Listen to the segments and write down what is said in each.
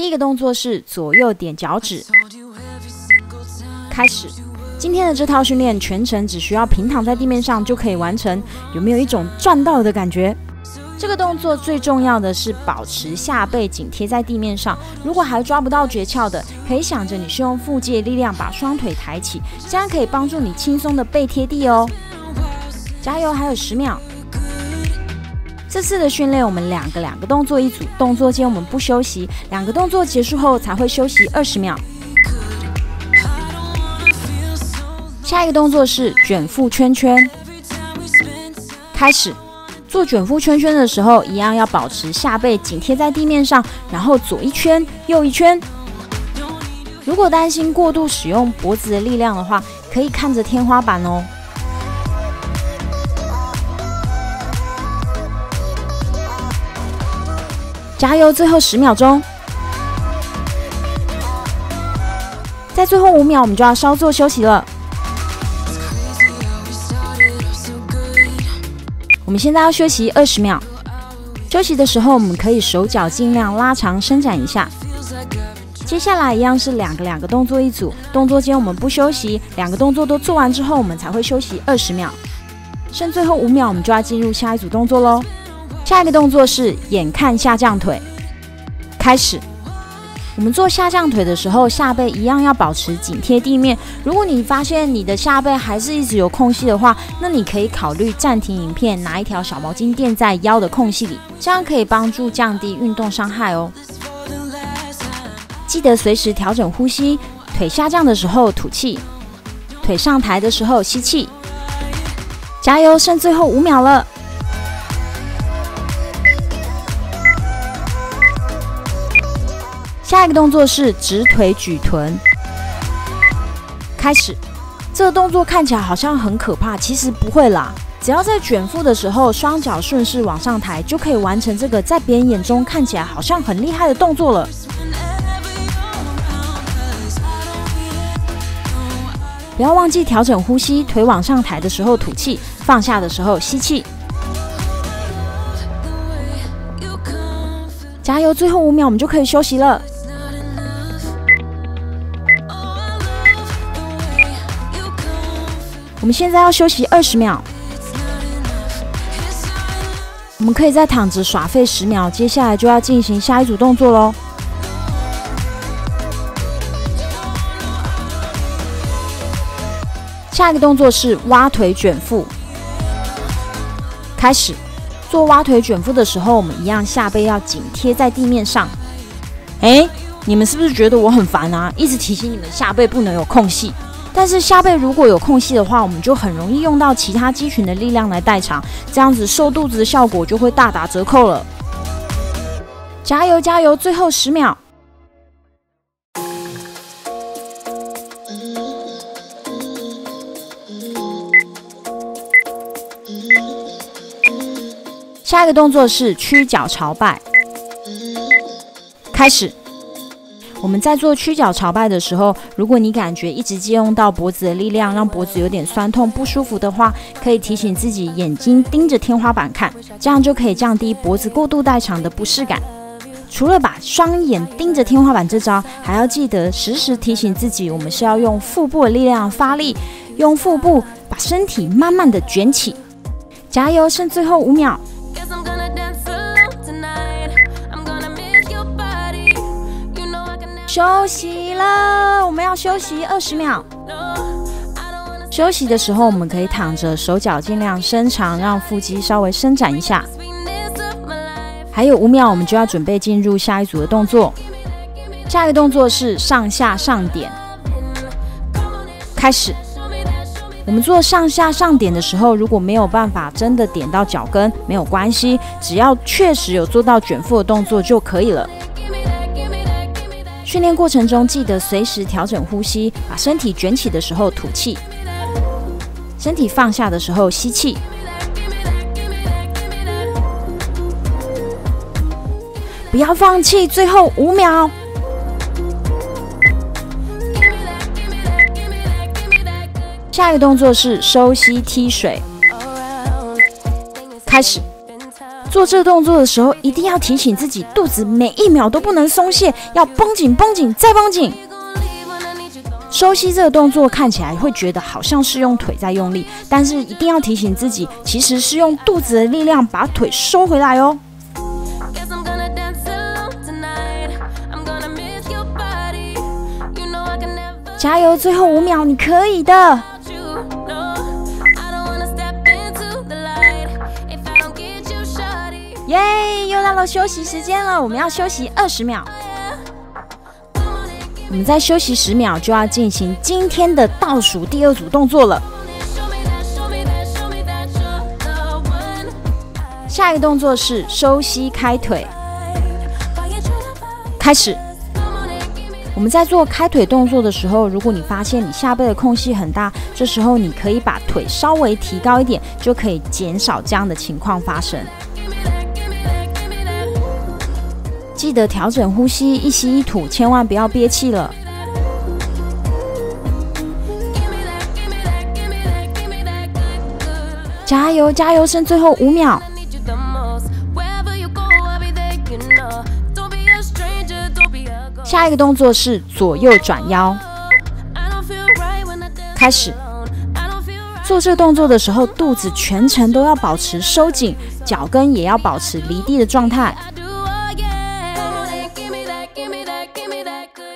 第一个动作是左右点脚趾。开始。今天的这套训练全程只需要平躺在地面上就可以完成，有没有一种赚到的感觉？这个动作最重要的是保持下背紧贴在地面上。如果还抓不到诀窍的，可以想着你是用腹肌的力量把双腿抬起，这样可以帮助你轻松的背贴地哦。加油，还有10秒。这次的训练我们两个动作一组，动作间我们不休息，2个动作结束后才会休息20秒。下一个动作是卷腹圈圈。开始。做卷腹圈圈的时候，一样要保持下背紧贴在地面上，然后左一圈，右一圈。如果担心过度使用脖子的力量的话，可以看着天花板哦。加油，最后10秒钟。在最后5秒，我们就要稍作休息了。我们现在要休息20秒。休息的时候，我们可以手脚尽量拉长伸展一下。接下来一样是两个动作一组，动作间我们不休息，2个动作都做完之后，我们才会休息20秒。剩最后5秒，我们就要进入下一组动作咯。下一个动作是眼看下降腿。开始。我们做下降腿的时候，下背一样要保持紧贴地面。如果你发现你的下背还是一直有空隙的话，那你可以考虑暂停影片，拿一条小毛巾垫在腰的空隙里，这样可以帮助降低运动伤害哦。记得随时调整呼吸，腿下降的时候吐气，腿上抬的时候吸气。加油，剩最后5秒了。下一个动作是直腿举臀。开始。这个动作看起来好像很可怕，其实不会啦。只要在卷腹的时候，双脚顺势往上抬，就可以完成这个在别人眼中看起来好像很厉害的动作了。不要忘记调整呼吸，腿往上抬的时候吐气，放下的时候吸气。加油，最后5秒我们就可以休息了。我们现在要休息20秒，我们可以再躺着耍废10秒，接下来就要进行下一组动作咯。下一个动作是蛙腿卷腹。开始。做蛙腿卷腹的时候，我们一样下背要紧贴在地面上。你们是不是觉得我很烦啊？一直提醒你们下背不能有空隙。但是下背如果有空隙的话，我们就很容易用到其他肌群的力量来代偿，这样子瘦肚子的效果就会大打折扣了。加油加油，最后10秒。下一个动作是屈脚朝拜。开始。我们在做屈脚朝拜的时候，如果你感觉一直借用到脖子的力量，让脖子有点酸痛不舒服的话，可以提醒自己眼睛盯着天花板看，这样就可以降低脖子过度代偿的不适感。除了把双眼盯着天花板这招，还要记得时时提醒自己，我们是要用腹部的力量发力，用腹部把身体慢慢的卷起。加油，剩最后5秒。休息了，我们要休息20秒。休息的时候，我们可以躺着，手脚尽量伸长，让腹肌稍微伸展一下。还有5秒，我们就要准备进入下一组的动作。下一个动作是上下上点。开始。我们做上下上点的时候，如果没有办法真的点到脚跟，没有关系，只要确实有做到卷腹的动作就可以了。训练过程中，记得随时调整呼吸，把身体卷起的时候吐气，身体放下的时候吸气。不要放弃，最后5秒。下一个动作是收膝踢水。开始。做这个动作的时候，一定要提醒自己，肚子每一秒都不能松懈，要绷紧、绷紧再绷紧。收吸这个动作看起来会觉得好像是用腿在用力，但是一定要提醒自己，其实是用肚子的力量把腿收回来哦。加油，最后5秒，你可以的！耶，又到了休息时间了，我们要休息20秒。我们再休息10秒，就要进行今天的倒数第2组动作了。下一个动作是收吸开腿，开始。我们在做开腿动作的时候，如果你发现你下背的空隙很大，这时候你可以把腿稍微提高一点，就可以减少这样的情况发生。记得调整呼吸，一吸一吐，千万不要憋气了。加油，加油，剩最后5秒。下一个动作是左右转腰，开始。做这个动作的时候，肚子全程都要保持收紧，脚跟也要保持离地的状态。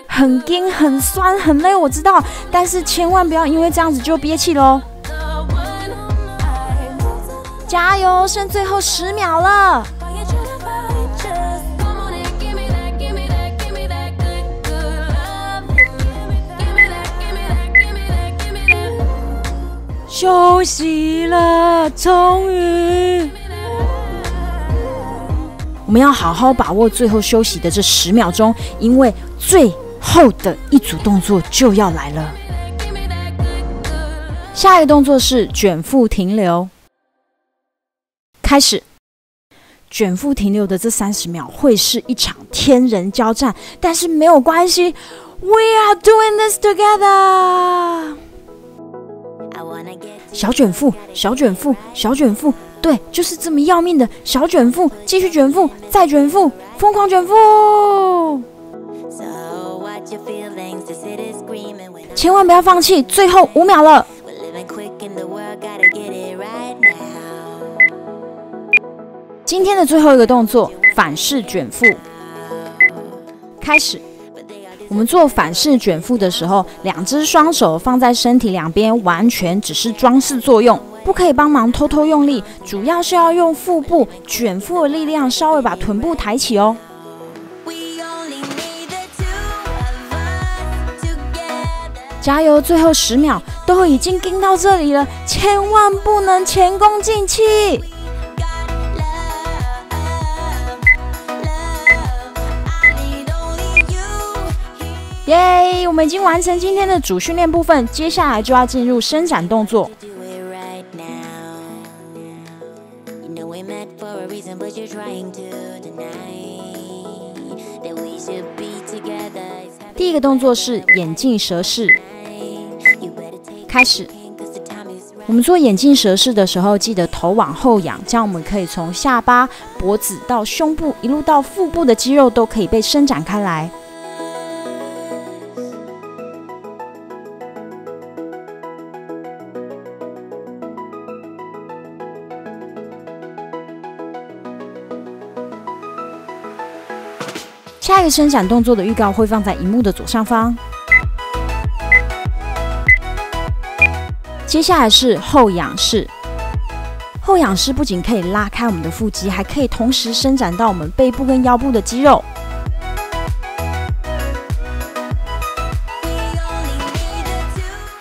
很硬、很酸、很累，我知道，但是千万不要因为这样子就憋气咯。加油，剩最后10秒了。休息了，终于！我们要好好把握最后休息的这10秒钟，因为最后的一组动作就要来了。下一个动作是卷腹停留，开始。卷腹停留的这30秒会是一场天人交战，但是没有关系 ，We are doing this together。小卷腹，小卷腹，小卷腹，对，就是这么要命的小卷腹，继续卷腹，再卷腹，疯狂卷腹！千万不要放弃，最后5秒了。今天的最后一个动作，反式卷腹，开始。我们做反式卷腹的时候，2只双手放在身体两边，完全只是装饰作用，不可以帮忙偷偷用力，主要是要用腹部卷腹的力量，稍微把臀部抬起哦。加油，最后10秒，都已经盯到这里了，千万不能前功尽弃。耶！我们已经完成今天的主训练部分，接下来就要进入伸展动作。第一个动作是眼镜蛇式，开始。我们做眼镜蛇式的时候，记得头往后仰，这样我们可以从下巴、脖子到胸部，一路到腹部的肌肉都可以被伸展开来。下一个伸展动作的预告会放在荧幕的左上方。接下来是后仰式。后仰式不仅可以拉开我们的腹肌，还可以同时伸展到我们背部跟腰部的肌肉。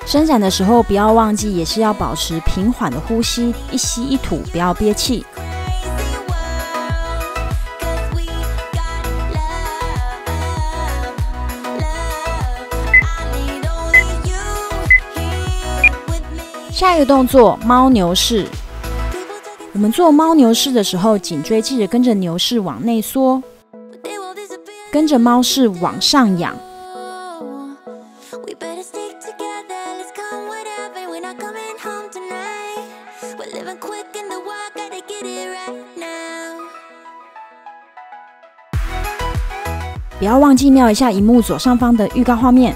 伸展的时候不要忘记，也是要保持平缓的呼吸，一吸一吐，不要憋气。下一个动作猫牛式。我们做猫牛式的时候，颈椎记得跟着牛式往内缩，跟着猫式往上仰。不要忘记瞄一下荧幕左上方的预告画面。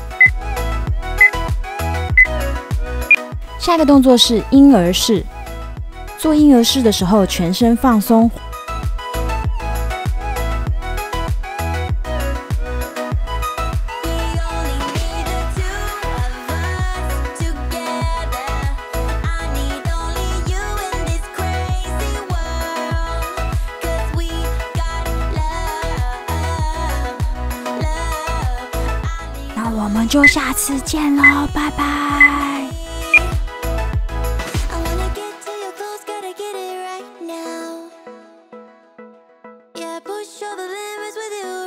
下一个动作是婴儿式。做婴儿式的时候，全身放松。那我们就下次见喽，拜拜。Push all the limits with you.